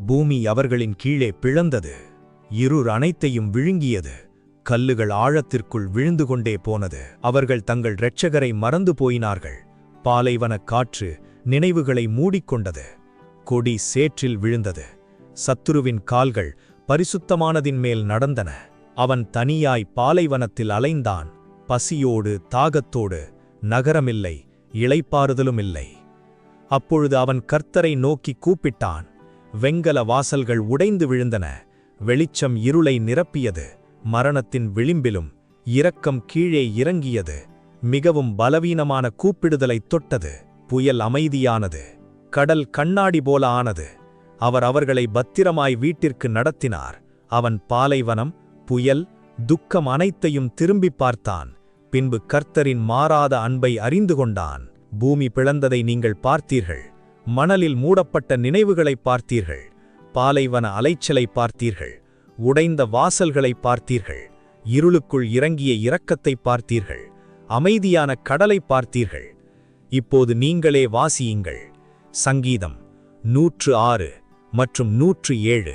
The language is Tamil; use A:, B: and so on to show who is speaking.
A: பூமி அவர்களின் கீழே பிளந்தது. இருள் அனைத்தையும் விழுங்கியது. கல்லுகள் ஆழத்திற்குள் விழுந்து கொண்டே போனது. அவர்கள் தங்கள் இரட்சகரை மறந்து போயினார்கள். பாலைவனக் காற்று நினைவுகளை மூடிக்கொண்டது. கொடி சேற்றில் விழுந்தது. சத்துருவின் கால்கள் பரிசுத்தமானதின் மேல் நடந்தன. அவன் தனியாய் பாலைவனத்தில் அலைந்தான். பசியோடு தாகத்தோடு. நகரமில்லை, இளைப்பாறுதலுமில்லை. அப்பொழுது அவன் கர்த்தரை நோக்கி கூப்பிட்டான். வெங்கல வாசல்கள் உடைந்து விழுந்தன. வெளிச்சம் இருளை நிரப்பியது. மரணத்தின் விளிம்பிலும் இரக்கம் கீழே இறங்கியது. மிகவும் பலவீனமான கூப்பிடுதலைத் தொட்டது. புயல் அமைதியானது. கடல் கண்ணாடி போல ஆனது. அவர் அவர்களை பத்திரமாய் வீட்டிற்கு நடத்தினார். அவன் பாலைவனம், புயல், துக்கம் அனைத்தையும் திரும்பிப் பார்த்தான். பின்பு கர்த்தரின் மாறாத அன்பை அறிந்து கொண்டான். பூமி பிளந்ததை நீங்கள் பார்த்தீர்கள். மணலில் மூடப்பட்ட நினைவுகளை பார்த்தீர்கள். பாலைவன அலைச்சலை பார்த்தீர்கள். உடைந்த வாசல்களை பார்த்தீர்கள். இருளுக்குள் இறங்கிய இரக்கத்தை பார்த்தீர்கள். அமைதியான கடலை பார்த்தீர்கள். இப்போது நீங்களே வாசியுங்கள். சங்கீதம் 106 மற்றும் 107.